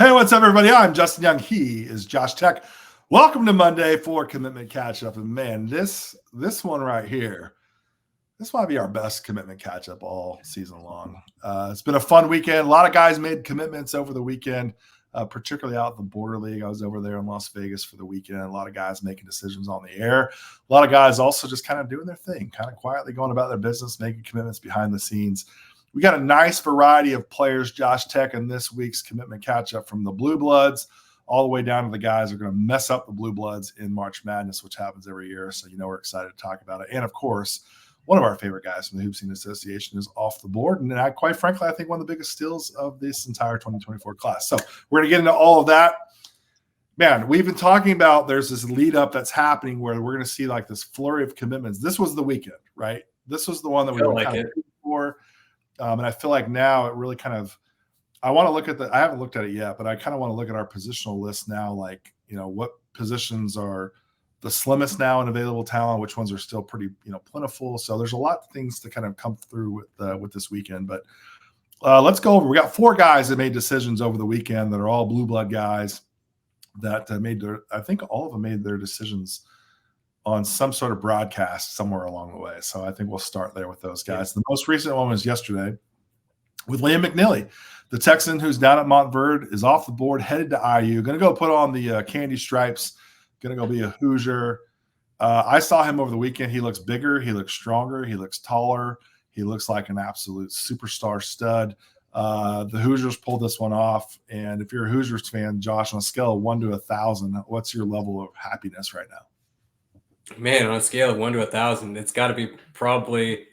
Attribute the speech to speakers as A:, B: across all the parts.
A: Hey, what's up, everybody? I'm Justin Young. He is Josh Tech. Welcome to Monday for Commitment Catch-Up. And man, this one right here, this might be our best commitment catch-up all season long. It's been a fun weekend. A lot of guys made commitments over the weekend, particularly out in the Border League. I was over there in Las Vegas for the weekend. A lot of guys making decisions on the air. A lot of guys also just kind of doing their thing, kind of quietly going about their business, making commitments behind the scenes. We got a nice variety of players, Josh Tech, in this week's commitment catch-up, from the Blue Bloods all the way down to the guys who are going to mess up the Blue Bloods in March Madness, which happens every year. So, we're excited to talk about it. And, of course, one of our favorite guys from the Hoop Scene Association is off the board. And quite frankly, I think one of the biggest steals of this entire 2024 class. So we're going to get into all of that. Man, we've been talking about there's this lead up that's happening where we're going to see like this flurry of commitments. This was the weekend, right? This was the one that we were kind of for. And I feel like now it really kind of, I want to look at I haven't looked at it yet, but I kind of want to look at our positional list now. Like, what positions are the slimmest now in available talent, which ones are still pretty, plentiful. So there's a lot of things to kind of come through with this weekend, but let's go over. We got 4 guys that made decisions over the weekend that are all blue blood guys that I think all of them made their decisions on some sort of broadcast somewhere along the way. So I think we'll start there with those guys. The most recent one was yesterday with Liam McNeely. The Texan who's down at Montverde is off the board, headed to IU, going to go put on the candy stripes, going to go be a Hoosier. I saw him over the weekend. He looks bigger. He looks stronger. He looks taller. He looks like an absolute superstar stud. The Hoosiers pulled this one off. And if you're a Hoosiers fan, Josh, on a scale of 1 to 1,000, what's your level of happiness right now?
B: Man, on a scale of 1 to 1,000, it's got to be probably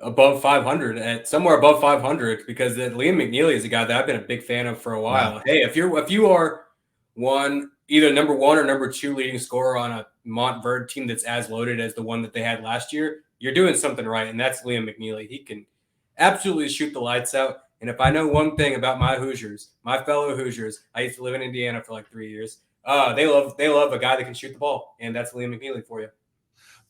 B: above 500, at somewhere above 500, because Liam McNeely is a guy that I've been a big fan of for a while. Yeah. Hey, if you are either number 1 or number 2 leading scorer on a Montverde team that's as loaded as the one that they had last year, you're doing something right, and that's Liam McNeely. He can absolutely shoot the lights out. And if I know one thing about my Hoosiers, my fellow Hoosiers, I used to live in Indiana for like 3 years. They love a guy that can shoot the ball, and that's Liam McNeely for you.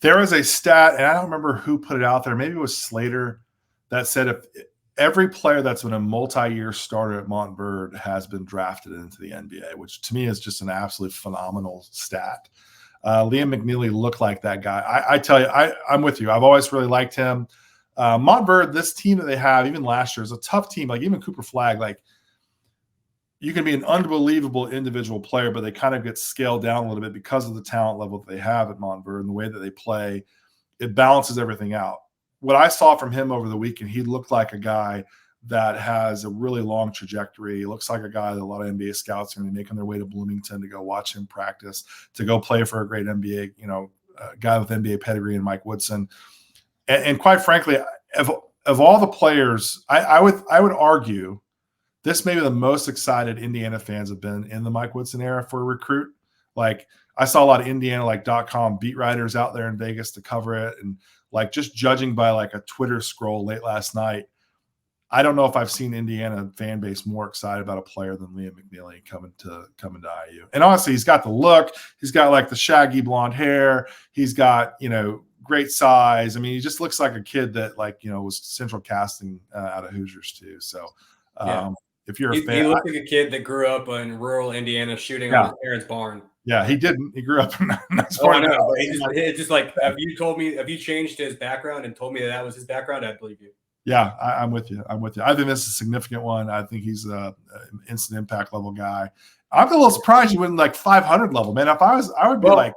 A: There was a stat, and I don't remember who put it out there. Maybe it was Slater, that said if every player that's been a multi-year starter at Montverde has been drafted into the NBA, which to me is just an absolute phenomenal stat. Liam McNeely looked like that guy. I tell you, I'm with you. I've always really liked him. Montverde, this team that they have, even last year, is a tough team. Like even Cooper Flagg, like, you can be an unbelievable individual player, but they kind of get scaled down a little bit because of the talent level that they have at Montverde and the way that they play. It balances everything out. What I saw from him over the weekend, he looked like a guy that has a really long trajectory. He looks like a guy that a lot of NBA scouts are going to be making their way to Bloomington to go watch him practice, to go play for a great NBA, guy with NBA pedigree and Mike Woodson. And quite frankly, of all the players, I would argue this may be the most excited Indiana fans have been in the Mike Woodson era for a recruit. Like, I saw a lot of Indiana .com beat writers out there in Vegas to cover it. And like, just judging by like a Twitter scroll late last night, I don't know if I've seen Indiana fan base more excited about a player than Liam McNeely coming to IU. And honestly, he's got the look. He's got like the shaggy blonde hair. He's got, great size. I mean, he just looks like a kid that was central casting out of Hoosiers too. So,
B: yeah.
A: If you're a fan,
B: he looks like a kid that grew up in rural Indiana shooting on his parents' barn.
A: Yeah, he didn't. He grew up in a nice
B: barn. I know. It's just like, if you changed his background and told me that was his background, I'd believe you.
A: Yeah, I'm with you. I think this is a significant one. I think he's an instant impact level guy. I'm a little surprised you went like 500 level, man. If I would be like,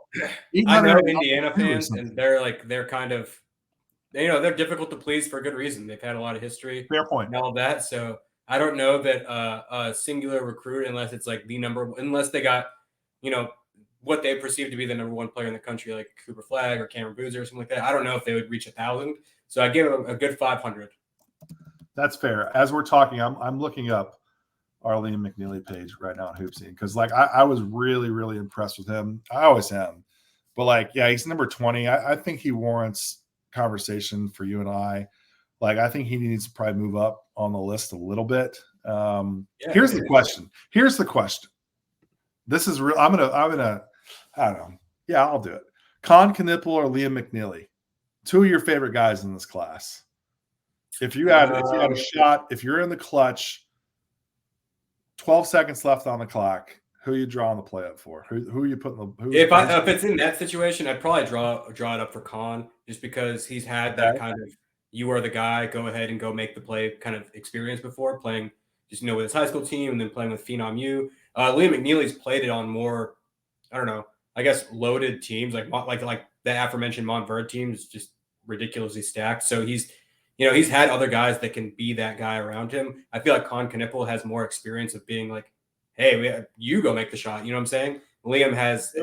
B: I know Indiana fans, and they're kind of, they're difficult to please for a good reason. They've had a lot of history.
A: Fair point.
B: And all of that. So I don't know that a singular recruit, unless it's like unless they got, what they perceive to be the number 1 player in the country, like Cooper Flagg or Cameron Boozer or something like that. I don't know if they would reach 1,000. So I give them a good 500.
A: That's fair. As we're talking, I'm looking up our Liam McNeely page right now on Hoop Scene, because like I was really, really impressed with him. I always am. But like, yeah, he's number 20. I think he warrants conversation for you and I. Like, I think he needs to probably move up on the list a little bit. Here's the question. This is real. I'm gonna, I don't know. Yeah, I'll do it. Kon Knueppel or Liam McNeely? 2 of your favorite guys in this class. If you had a shot, if you're in the clutch, 12 seconds left on the clock. Who you drawing the play up for? Who are you putting the?
B: If it's in that situation, I'd probably draw it up for Khan, just because he's had that kind of you are the guy, go ahead and go make the play kind of experience before playing, just with his high school team and then playing with Phenom U. Liam McNeely's played it on more, I don't know, I guess loaded teams like the aforementioned Montverde teams, just ridiculously stacked. So he's had other guys that can be that guy around him. I feel like Khan Knippel has more experience of being like, hey, you go make the shot. You know what I'm saying? Liam has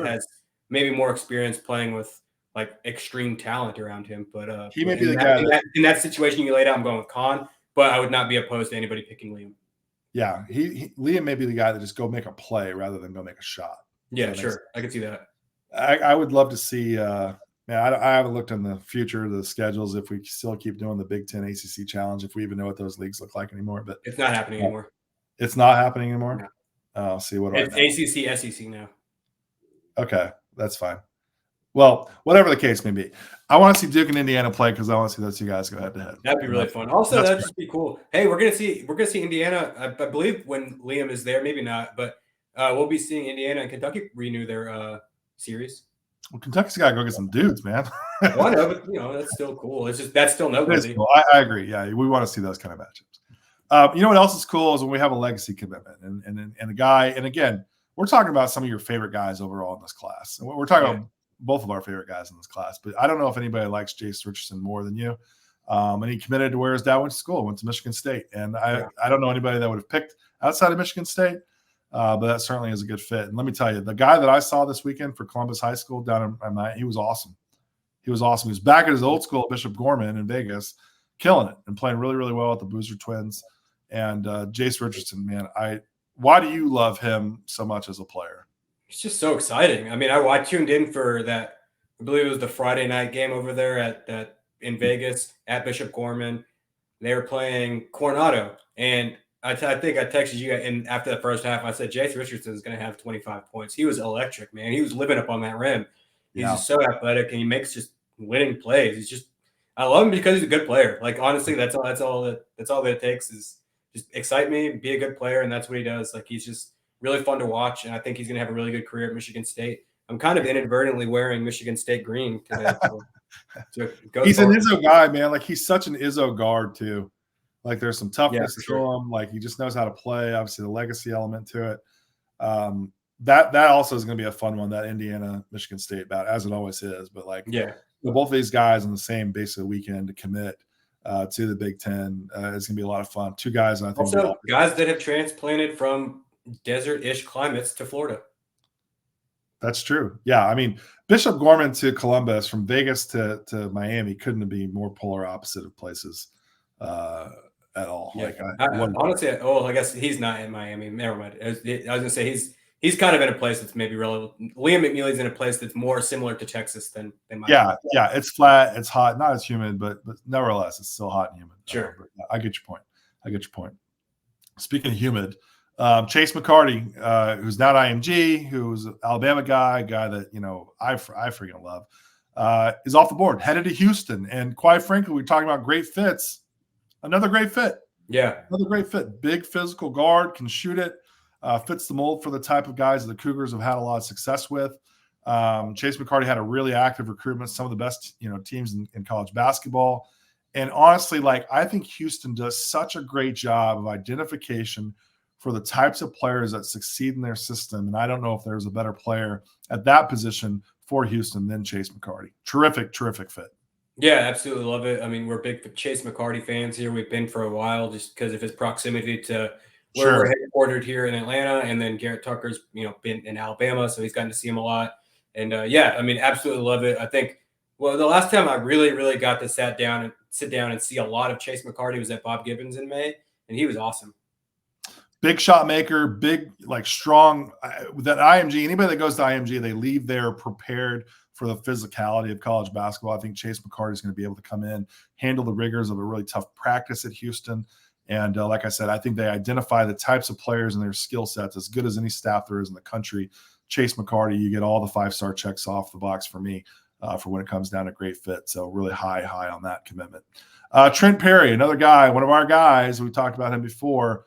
B: maybe more experience playing with like extreme talent around him. But
A: he may be the guy
B: in that situation you laid out. I'm going with Khan, but I would not be opposed to anybody picking Liam.
A: Yeah, Liam may be the guy that just go make a play rather than go make a shot.
B: Yeah, sure, I can see that.
A: I would love to see. Man, I haven't looked in the future of the schedules if we still keep doing the Big Ten ACC Challenge, if we even know what those leagues look like anymore. But
B: it's not happening anymore.
A: It's not happening anymore.
B: No.
A: Oh, see what
B: it's ACC, SEC now.
A: Okay, that's fine. Well, whatever the case may be, I want to see Duke and Indiana play because I want to see those two guys go head to head.
B: That'd be really fun. Also, that'd just be cool. Hey, we're gonna see Indiana. I believe when Liam is there, maybe not, but we'll be seeing Indiana and Kentucky renew their series.
A: Well, Kentucky's got to go get some dudes, man.
B: Well, I know, but that's still cool. It's just that's still noteworthy.
A: Cool. I agree. Yeah, we want to see those kind of matchups. You know what else is cool is when we have a legacy commitment and a guy. And again, we're talking about some of your favorite guys overall in this class. And we're talking about both of our favorite guys in this class. But I don't know if anybody likes Jace Richardson more than you. And he committed to where his dad went to school, went to Michigan State. And I don't know anybody that would have picked outside of Michigan State. But that certainly is a good fit. And let me tell you, the guy that I saw this weekend for Columbus High School down in he was awesome. He was awesome. He was back at his old school at Bishop Gorman in Vegas, killing it and playing really, really well with the Boozer twins. And Jace Richardson, man, why do you love him so much as a player?
B: It's just so exciting. I mean, I tuned in for that. I believe it was the Friday night game over there at in Vegas at Bishop Gorman. They were playing Coronado, and I think I texted you, and after the first half, I said Jace Richardson is going to have 25 points. He was electric, man. He was living up on that rim. He's just so athletic, and he makes just winning plays. I love him because he's a good player. Like honestly, that's all that it takes is just excite me, be a good player, and that's what he does. Like he's just really fun to watch, and I think he's going to have a really good career at Michigan State. I'm kind of inadvertently wearing Michigan State green today.
A: He's an Izzo guy, man. Like he's such an Izzo guard too. Like there's some toughness to him. Like he just knows how to play. Obviously, the legacy element to it. That also is going to be a fun one. That Indiana Michigan State bout, as it always is. But both of these guys on the same basically weekend to commit to the Big Ten is going to be a lot of fun. Two guys, and I think
B: also guys that have transplanted from desert-ish climates to Florida.
A: That's true. Yeah, I mean Bishop Gorman to Columbus, from Vegas to Miami, couldn't be more polar opposite of places. At all.
B: Yeah. Honestly, I guess he's not in Miami. Never mind. I was gonna say he's kind of in a place that's maybe relevant. Liam McNeely's in a place that's more similar to Texas than Miami.
A: Yeah. It's flat, it's hot, not as humid, but nevertheless, it's still hot and humid.
B: Sure.
A: I get your point. Speaking of humid, Chase McCarty, who's not IMG, who's an Alabama guy that I freaking love, is off the board, headed to Houston, and quite frankly, we're talking about great fits. Another great fit.
B: Yeah.
A: Another great fit. Big physical guard, can shoot it, fits the mold for the type of guys the Cougars have had a lot of success with. Chase McCarty had a really active recruitment, some of the best, teams in college basketball. And honestly, I think Houston does such a great job of identification for the types of players that succeed in their system. And I don't know if there's a better player at that position for Houston than Chase McCarty. Terrific fit. Yeah,
B: absolutely love it. I mean, we're big Chase McCarty fans here. We've been for a while just because of his proximity to where we're headquartered here in Atlanta. And then Garrett Tucker's, been in Alabama, so he's gotten to see him a lot. And I mean, absolutely love it. I think, the last time I really, really got to sit down and see a lot of Chase McCarty was at Bob Gibbons in May, and he was awesome.
A: Big shot maker, big, strong. That IMG, anybody that goes to IMG, they leave there prepared for the physicality of college basketball. I think Chase McCarty is going to be able to come in, handle the rigors of a really tough practice at Houston. And like I said, I think they identify the types of players and their skill sets as good as any staff there is in the country. Chase McCarty, you get all the 5-star checks off the box for me for when it comes down to great fit. So really high on that commitment. Trent Perry, another guy, one of our guys. We talked about him before.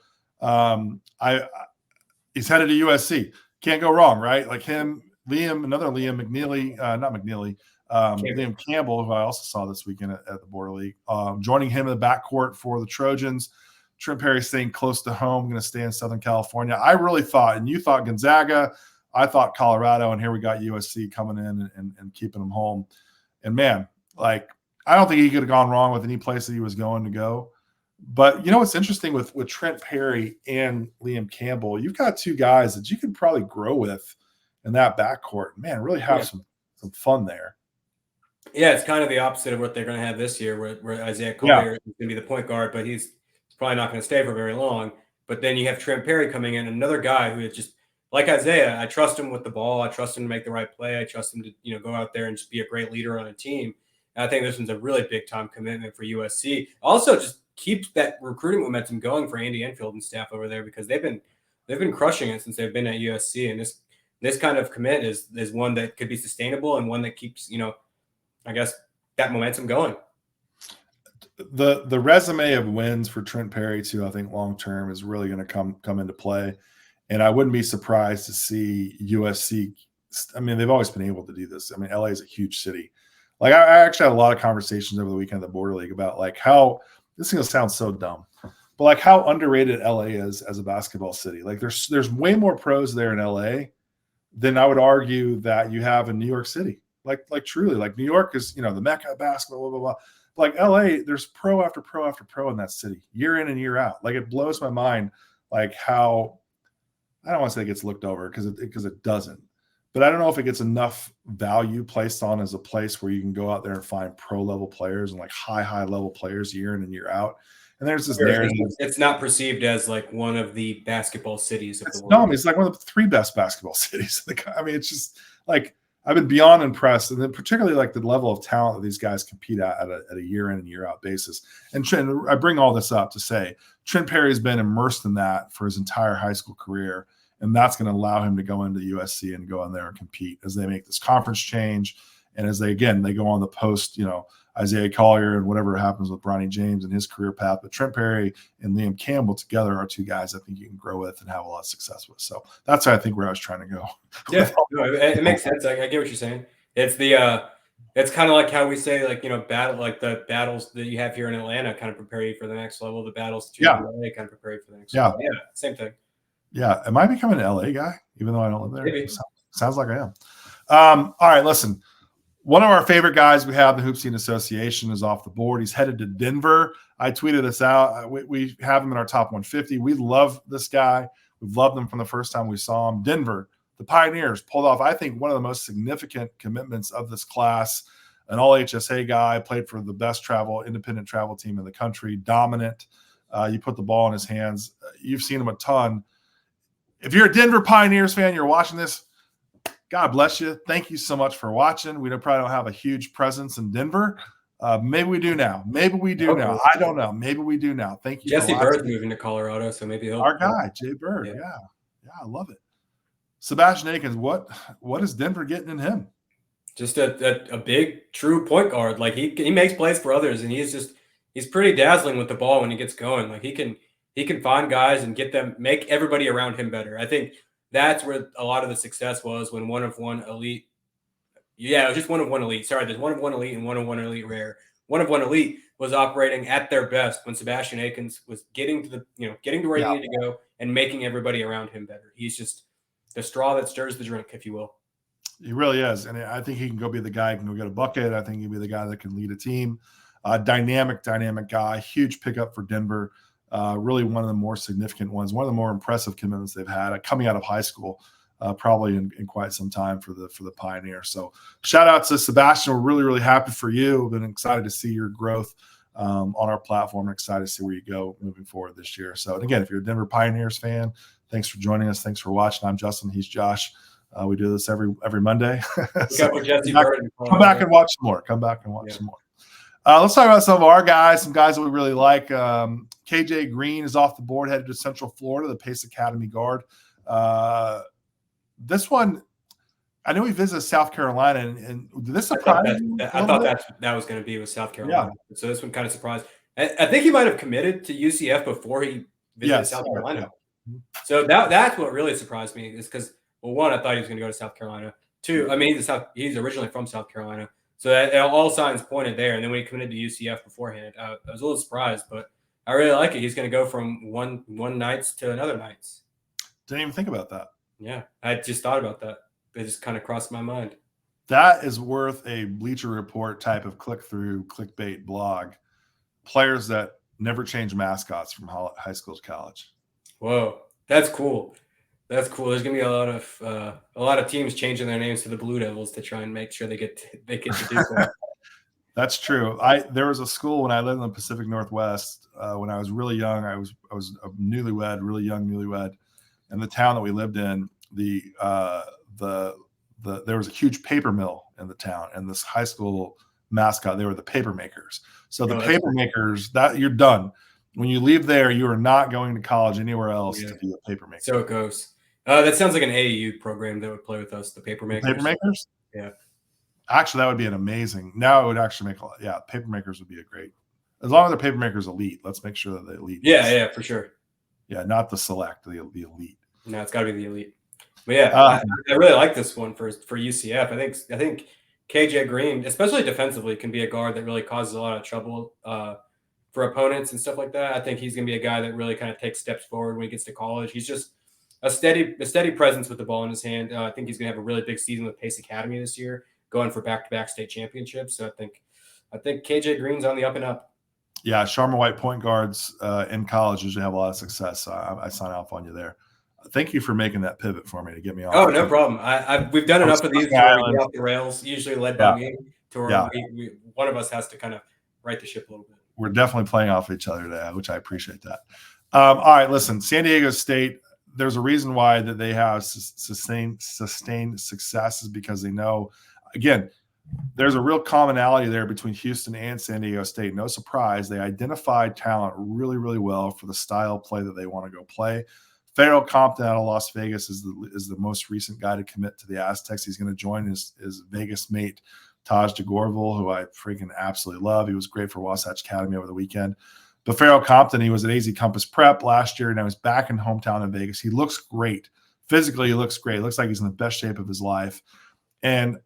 A: He's headed to USC. Can't go wrong, right? Like him, another Liam McNeely, not McNeely, Liam Campbell, who I also saw this weekend at the Border League, joining him in the backcourt for the Trojans. Trent Perry staying close to home, going to stay in Southern California. I really thought, and you thought Gonzaga, I thought Colorado, and here we got USC coming in and keeping him home. And man, like I don't think he could have gone wrong with any place that he was going to go. But you know what's interesting with Trent Perry and Liam Campbell, you've got two guys that you could probably grow with in that backcourt. Man, really have some fun there.
B: Yeah, it's kind of the opposite of what they're going to have this year, where Isaiah Collier is going to be the point guard, but he's probably not going to stay for very long. But then you have Trent Perry coming in, another guy who is just like Isaiah. I trust him with the ball. I trust him to make the right play. I trust him to go out there and just be a great leader on a team. And I think this one's a really big time commitment for USC. Also, just keeps that recruiting momentum going for Andy Enfield and staff over there, because they've been crushing it since they've been at USC. And this kind of commit is one that could be sustainable and one that keeps, I guess, that momentum going.
A: The resume of wins for Trent Perry too, I think long term is really going to come into play. And I wouldn't be surprised to see USC. I mean, they've always been able to do this. I mean, LA is a huge city. Like I actually had a lot of conversations over the weekend at the Border League about like how this is going to sound so dumb, but like how underrated LA is as a basketball city. Like there's way more pros there in LA than I would argue that you have in New York City. Like truly, like New York is, the mecca of basketball, blah, blah, blah. Like LA, there's pro after pro after pro in that city, year in and year out. Like it blows my mind, like how, I don't want to say it gets looked over because it doesn't, but I don't know if it gets enough value placed on as a place where you can go out there and find pro level players and like high level players year in and year out. And there's this narrative.
B: It's not perceived as like one of the basketball cities of the world.
A: No, it's like one of the 3 best basketball cities. I mean, it's just like, I've been beyond impressed, and then particularly like the level of talent that these guys compete at a year in and year out basis. And I bring all this up to say Trent Perry has been immersed in that for his entire high school career, and that's going to allow him to go into USC and go in there and compete as they make this conference change, and as they go on the post, Isaiah Collier and whatever happens with Bronny James and his career path. But Trent Perry and Liam Campbell together are 2 guys I think you can grow with and have a lot of success with. So that's I think where I was trying to go.
B: Yeah, it makes sense. I get what you're saying. It's it's kind of like how we say the battles that you have here in Atlanta kind of prepare you for the next level. The battles that you have in LA kind of prepare you for the next level. Yeah, same thing.
A: Yeah, am I becoming an LA guy even though I don't live there?
B: Maybe.
A: Sounds like I am. All right, listen. One of our favorite guys we have in the Hoop Scene Association is off the board. He's headed to Denver. I tweeted this out. We have him in our top 150. We love this guy. We've loved him from the first time we saw him. Denver, the Pioneers, pulled off, I think, one of the most significant commitments of this class. An all-HSA guy, played for the best independent travel team in the country, dominant. You put the ball in his hands. You've seen him a ton. If you're a Denver Pioneers fan, you're watching this, God bless you. Thank you so much for watching. We probably don't have a huge presence in Denver. Maybe we do now. Maybe we do now. I don't know. Maybe we do now. Thank you.
B: Jesse Bird's moving to Colorado, so maybe he'll.
A: Our guy, Jay Bird. Yeah, I love it. Sebastian Akins, what is Denver getting in him?
B: Just a big, true point guard. Like he makes plays for others, and he's pretty dazzling with the ball when he gets going. Like he can find guys and make everybody around him better. I think that's where a lot of the success was when one of one elite. Yeah, it was just one of one elite. Sorry, there's one of one elite and one of one elite rare. One of one elite was operating at their best when Sebastian Akins was getting to where he needed to go and making everybody around him better. He's just the straw that stirs the drink, if you will.
A: He really is. And I think he can go be the guy who can go get a bucket. I think he'll be the guy that can lead a team. Dynamic guy. Huge pickup for Denver. Really one of the more significant ones, one of the more impressive commitments they've had coming out of high school, probably in quite some time for the Pioneers. So shout out to Sebastian. We're really, really happy for you. We've been excited to see your growth on our platform. Excited to see where you go moving forward this year. So, and again, if you're a Denver Pioneers fan, thanks for joining us. Thanks for watching. I'm Justin. He's Josh. We do this every Monday. So come back and watch some more. Come back and watch some more. Let's talk about some of our guys, some guys that we really like. KJ Green is off the board, headed to Central Florida, the Pace Academy guard. This one, I know he visited South Carolina, and did this surprise you?
B: I thought that was going to be with South Carolina. Yeah. So this one kind of surprised. I think he might have committed to UCF before he visited South Carolina. So that's what really surprised me is because, well, one, I thought he was going to go to South Carolina. Two, I mean, he's originally from South Carolina, so all signs pointed there. And then when he committed to UCF beforehand, I was a little surprised, but I really like it. He's going to go from one Knights to another Knights.
A: Didn't even think about that.
B: Yeah, I just thought about that. It just kind of crossed my mind.
A: That is worth a Bleacher Report type of click-through, clickbait blog. Players that never change mascots from high school to college.
B: Whoa, that's cool. That's cool. There's gonna be a lot of teams changing their names to the Blue Devils to try and make sure they get to do so.
A: That's true. There was a school when I lived in the Pacific Northwest when I was really young. I was a newlywed, really young newlywed, and the town that we lived in, there was a huge paper mill in the town, and this high school mascot, they were the paper makers. So the paper makers, that you're done. When you leave there, you are not going to college anywhere else to be a paper maker.
B: So it goes. That sounds like an AAU program that would play with us, the paper makers.
A: Paper makers?
B: Yeah.
A: Actually, that would be an amazing. Now it would actually make a lot. Yeah, paper makers would be a great. As long as the paper makers elite, let's make sure that the elite.
B: Yeah, for sure.
A: Yeah, not the select, the elite.
B: No, it's got to be the elite. But yeah, I really like this one for UCF. I think KJ Green, especially defensively, can be a guard that really causes a lot of trouble for opponents and stuff like that. I think he's going to be a guy that really kind of takes steps forward when he gets to college. He's just a steady presence with the ball in his hand. I think he's going to have a really big season with Pace Academy this year, going for back-to-back state championships. So I think KJ Green's on the up and up.
A: Yeah, Sharma White point guards in college usually have a lot of success. So I sign off on you there. Thank you for making that pivot for me to get me off.
B: Oh, no problem. We've done enough of these where we get off the rails, usually led by me, to where one of us has to kind of right the ship a little bit.
A: We're definitely playing off each other today, which I appreciate that. All right, listen, San Diego State, there's a reason why that they have sustained success is because they know, again, there's a real commonality there between Houston and San Diego State. No surprise, they identified talent really, really well for the style of play that they want to go play. Farrell Compton out of Las Vegas is the most recent guy to commit to the Aztecs. He's going to join his Vegas mate, Taj DeGorville, who I freaking absolutely love. He was great for Wasatch Academy over the weekend. But Farrell Compton, he was at AZ Compass Prep last year, and now he's back in hometown in Vegas. He looks great. Physically, he looks great. Looks like he's in the best shape of his life. And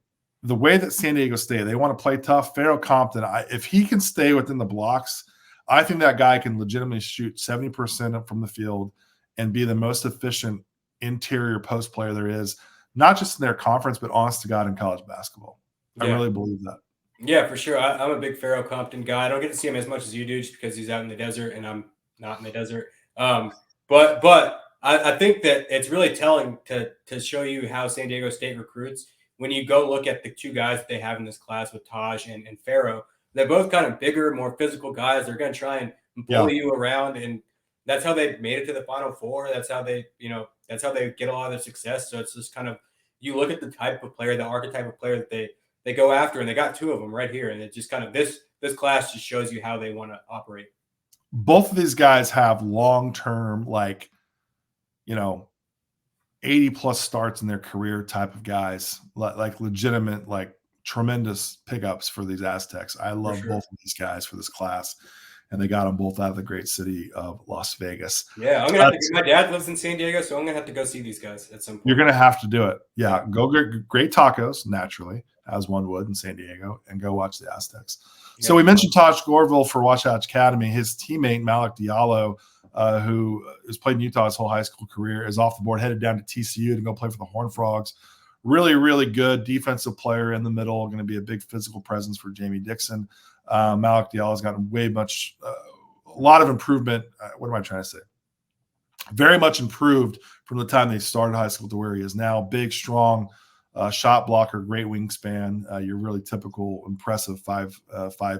A: the way that San Diego State, they want to play tough. Farrell Compton, if he can stay within the blocks, I think that guy can legitimately shoot 70% from the field and be the most efficient interior post player there is, not just in their conference, but honest to God in college basketball. I really believe that.
B: Yeah, for sure. I'm a big Farrell Compton guy. I don't get to see him as much as you do just because he's out in the desert and I'm not in the desert. But I think that it's really telling to show you how San Diego State recruits. When you go look at the two guys that they have in this class with Taj and Farrell, they're both kind of bigger, more physical guys. They're going to try and bully you around, and that's how they made it to the Final Four. That's how they get a lot of their success. So it's just kind of, you look at the type of player, the archetype of player that they go after, and they got two of them right here. And it just kind of, this class just shows you how they want to operate.
A: Both of these guys have long-term, 80+ starts in their career type of guys, like legitimate, tremendous pickups for these Aztecs. I love both of these guys for this class. And they got them both out of the great city of Las Vegas.
B: Yeah, I'm gonna have to, my dad lives in San Diego, so I'm gonna have to go see these guys at some point.
A: You're gonna have to do it. Yeah, go get great tacos naturally, as one would in San Diego, and go watch the Aztecs. Yeah. So we mentioned Taj Gorville for Wasatch Academy. His teammate Malik Diallo, who has played in Utah his whole high school career, is off the board, headed down to TCU to go play for the Horned Frogs. Really, really good defensive player in the middle. Going to be a big physical presence for Jamie Dixon. Malik Diallo has gotten a lot of improvement. What am I trying to say? Very much improved from the time they started high school to where he is now. Big, strong shot blocker, great wingspan. You're really typical, impressive five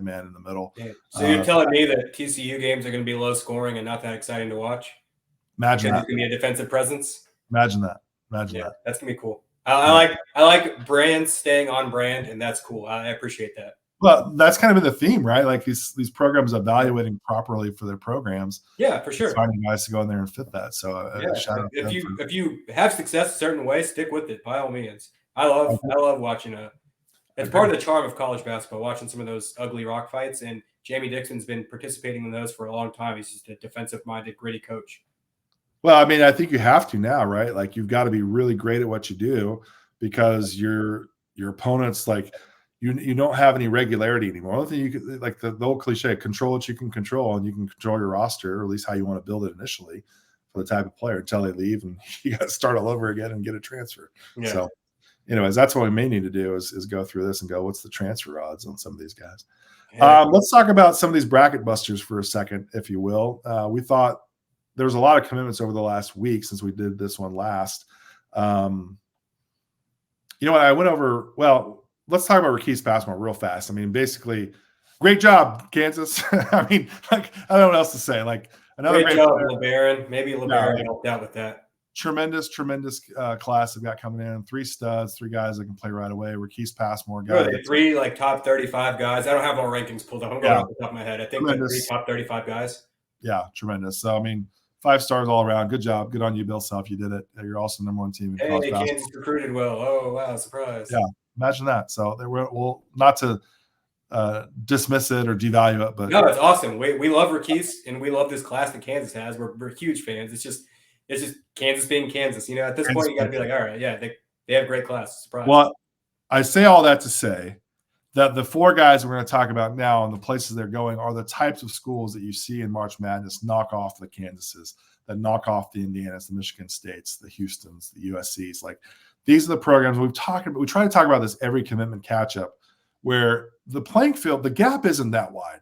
A: man in the middle.
B: Yeah. So you're telling me that TCU games are going to be low scoring and not that exciting to watch?
A: Imagine that.
B: It's going to be a defensive presence.
A: Imagine that. Imagine that.
B: That's going to be cool. I like brands staying on brand, and that's cool. I appreciate that.
A: Well, that's kind of been the theme, right? Like these programs evaluating properly for their programs.
B: Yeah, for sure.
A: Finding guys to go in there and fit that. So shout out
B: if you have success a certain way, stick with it by all means. I love watching it's part of the charm of college basketball, watching some of those ugly rock fights. And Jamie Dixon's been participating in those for a long time. He's just a defensive minded, gritty coach.
A: Well, I mean, I think you have to now, right? Like you've got to be really great at what you do because your opponents like you don't have any regularity anymore. Only thing you could like the old cliche, control what you can control, and you can control your roster, or at least how you want to build it initially for the type of player until they leave and you got to start all over again and get a transfer.
B: Yeah.
A: So, anyways, that's what we may need to do is go through this and go, what's the transfer odds on some of these guys? Let's talk about some of these bracket busters for a second, if you will. We thought there was a lot of commitments over the last week since we did this one last. You know what? I went over, well, let's talk about Marquise Passmore real fast. I mean, basically, great job, Kansas. I mean, like, I don't know what else to say. Like, another
B: great job, LeBaron. Maybe LeBaron helped out with that.
A: Tremendous class they've got coming in. 3 studs, 3 guys that can play right away. Marquise Passmore, guy.
B: Really, 3 like top 35 guys. I don't have all rankings pulled up. I'm going off the top of my head. I think like 3 top 35 guys.
A: Yeah, tremendous. So, I mean, 5 stars all around. Good job. Good on you, Bill Self. You did it. You're also number 1 team.
B: Hey, Kansas recruited well. Oh, wow. Surprise.
A: Yeah, imagine that. So, there were, well, not to dismiss it or devalue it, but
B: no, it's awesome. We love Marquise and we love this class that Kansas has. We're huge fans. It's just Kansas being Kansas. You know, at this point, you got to be like, all right, yeah, they have great class. Surprise.
A: Well, I say all that to say that the 4 guys we're going to talk about now and the places they're going are the types of schools that you see in March Madness knock off the Kansases, that knock off the Indianas, the Michigan States, the Houstons, the USCs. Like, these are the programs we've talked about. We try to talk about this every commitment catch-up, where the playing field, the gap isn't that wide.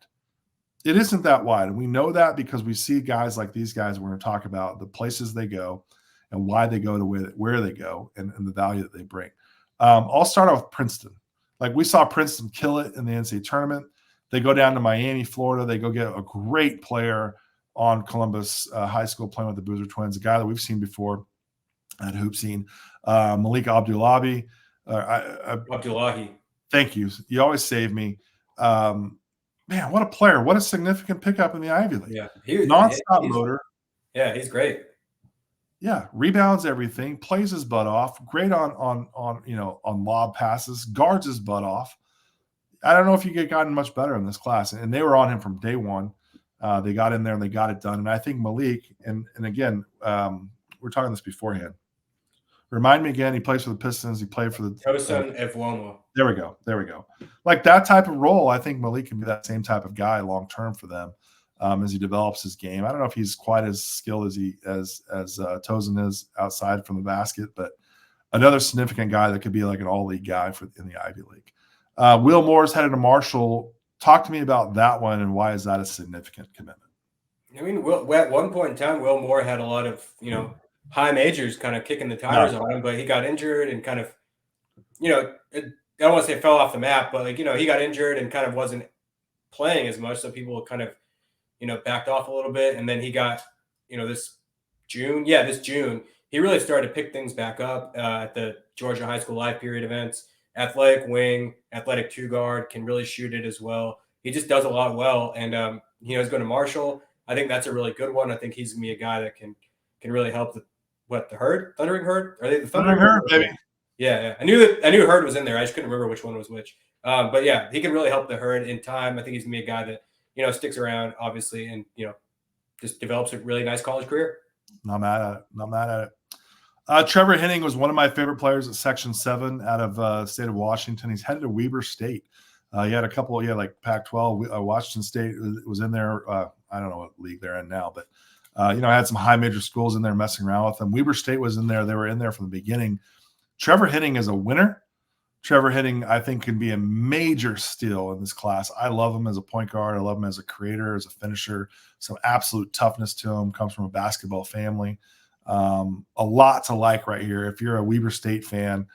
A: It isn't that wide. And we know that because we see guys like these guys we're going to talk about, the places they go and why they go to where they go and the value that they bring. I'll start off with Princeton. Like, we saw Princeton kill it in the NCAA tournament. They go down to Miami, Florida. They go get a great player on Columbus High School playing with the Boozer Twins, a guy that we've seen before at Hoop Scene, Malik Abdullahi.
B: Abdullahi.
A: Thank you. You always save me. Man, what a player. What a significant pickup in the Ivy League.
B: Yeah.
A: Non-stop motor.
B: Yeah, he's great.
A: Yeah, rebounds everything, plays his butt off, great on lob passes, guards his butt off. I don't know if you get gotten much better in this class. And they were on him from day one. They got in there and they got it done. And I think Malik, and again, we're talking this beforehand. Remind me again, he plays for the Pistons. He played for the
B: Tosin Evwomo.
A: There we go. Like that type of role, I think Malik can be that same type of guy long term for them as he develops his game. I don't know if he's quite as skilled as Tosin is outside from the basket, but another significant guy that could be like an all-league guy in the Ivy League. Will Moore's headed to Marshall. Talk to me about that one and why is that a significant commitment?
B: I mean, at one point in time, Will Moore had a lot of high majors kind of kicking the tires on him, but he got injured and kind of, I don't want to say fell off the map, but he got injured and kind of wasn't playing as much. So people kind of, backed off a little bit. And then he got, this June, he really started to pick things back up at the Georgia High School Live Period events. Athletic wing, athletic 2-guard, can really shoot it as well. He just does a lot well. And, he's going to Marshall. I think that's a really good one. I think he's going to be a guy that can really help the Herd? Thundering Herd? Are they the Thundering Herd, baby? Yeah. I knew Herd was in there. I just couldn't remember which one was which. But yeah, he can really help the Herd in time. I think he's gonna be a guy that sticks around, obviously, and just develops a really nice college career.
A: Not mad at it. Trevor Henning was one of my favorite players at Section 7 out of the state of Washington. He's headed to Weber State. He had a couple. He had like Pac-12. Washington State was in there. I don't know what league they're in now, but I had some high major schools in there messing around with them. Weber State was in there. They were in there from the beginning. Trevor Henning is a winner. Trevor Henning, I think, can be a major steal in this class. I love him as a point guard. I love him as a creator, as a finisher. Some absolute toughness to him. Comes from a basketball family. A lot to like right here. If you're a Weber State fan,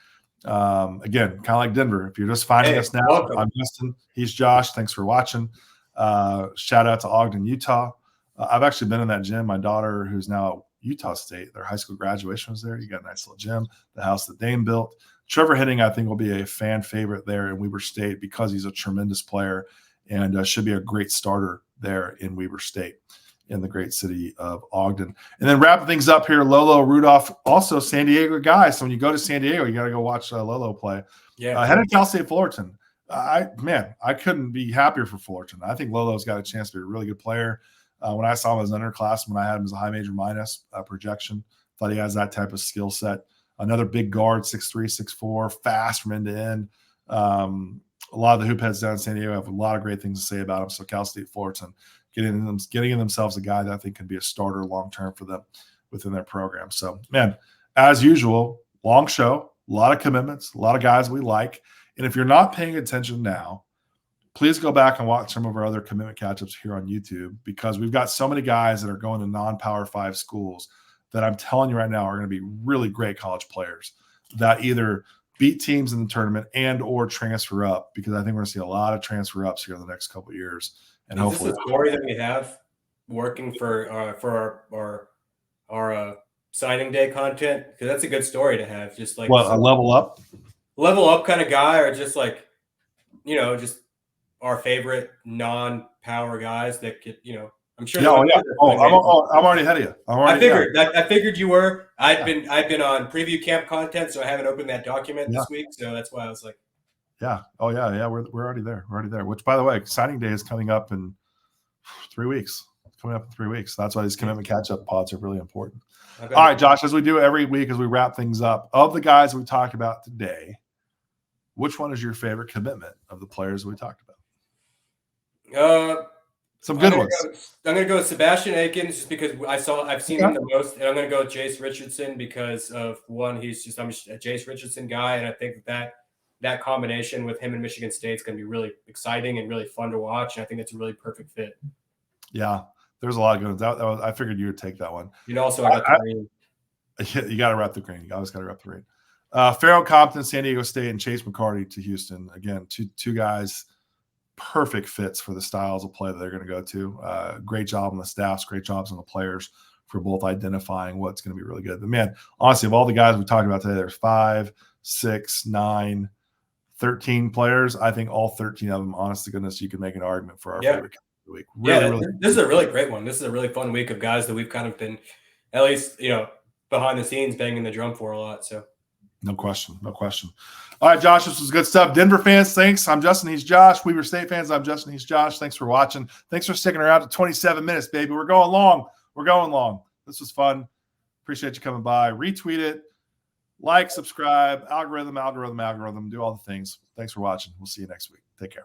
A: again, kind of like Denver. If you're just finding us now, welcome. I'm Justin. He's Josh. Thanks for watching. Shout out to Ogden, Utah. I've actually been in that gym. My daughter, who's now at Utah State, their high school graduation was there. You got a nice little gym, the house that Dame built. Trevor Henning, I think, will be a fan favorite there in Weber State because he's a tremendous player and should be a great starter there in Weber State in the great city of Ogden. And then wrapping things up here, Lolo Rudolph, also San Diego guy. So when you go to San Diego, you got to go watch Lolo play.
B: Yeah,
A: headed to Cal State Fullerton. I couldn't be happier for Fullerton. I think Lolo's got a chance to be a really good player. When I saw him as an underclassman, I had him as a high major minus projection. Thought he has that type of skill set. Another big guard, 6'3", 6'4", fast from end to end. A lot of the hoop heads down in San Diego have a lot of great things to say about him. So Cal State Fullerton getting in themselves a guy that I think can be a starter long-term for them within their program. So, man, as usual, long show, a lot of commitments, a lot of guys we like. And if you're not paying attention now, please go back and watch some of our other commitment catch-ups here on YouTube, because we've got so many guys that are going to non-Power 5 schools that I'm telling you right now are going to be really great college players that either beat teams in the tournament and or transfer up, because I think we're going to see a lot of transfer ups here in the next couple of years. And hopefully,
B: this a story that we have working for our signing day content? Because that's a good story to have. Just like
A: a level up
B: kind of guy, or just like, just our favorite non-power guys that could, I'm sure.
A: Yeah, I'm already ahead of you.
B: I figured you were. I've been on preview camp content, so I haven't opened that document this week. So that's why I was like,
A: yeah. Oh yeah. We're already there. We're already there. Which, by the way, signing day is coming up in 3 weeks. It's coming up in 3 weeks. That's why these commitment catch-up pods are really important. Okay. All right, Josh, as we do every week, as we wrap things up, of the guys we talked about today, which one is your favorite commitment of the players we talked about? Some good ones.
B: I'm going to go with Sebastian Aikens just because I've seen him the most, and I'm going to go with Jace Richardson because of one, I'm a Jace Richardson guy, and I think that combination with him and Michigan State is going to be really exciting and really fun to watch, and I think it's a really perfect fit.
A: Yeah, there's a lot of good ones. I figured you would take that one.
B: Also, I got the green.
A: You got to rep the green. You always got to rep the green. Pharaoh Compton, San Diego State, and Chase McCarty to Houston. Again, two guys, perfect fits for the styles of play that they're going to go to. Great job on the staffs, great jobs on the players for both identifying what's going to be really good. But man, honestly, of all the guys we talked about today, there's 5, 6, 9, 13 players. I think all 13 of them, honest to goodness, you can make an argument for our favorite of the week.
B: This is a really great one. This is a really fun week of guys that we've kind of been, at least, behind the scenes banging the drum for a lot. So
A: no question. All right, Josh, this was good stuff. Denver fans, thanks. I'm Justin. He's Josh. Weber State fans, I'm Justin. He's Josh. Thanks for watching. Thanks for sticking around to 27 minutes, baby. We're going long. This was fun. Appreciate you coming by. Retweet it. Like, subscribe, algorithm. Do all the things. Thanks for watching. We'll see you next week. Take care.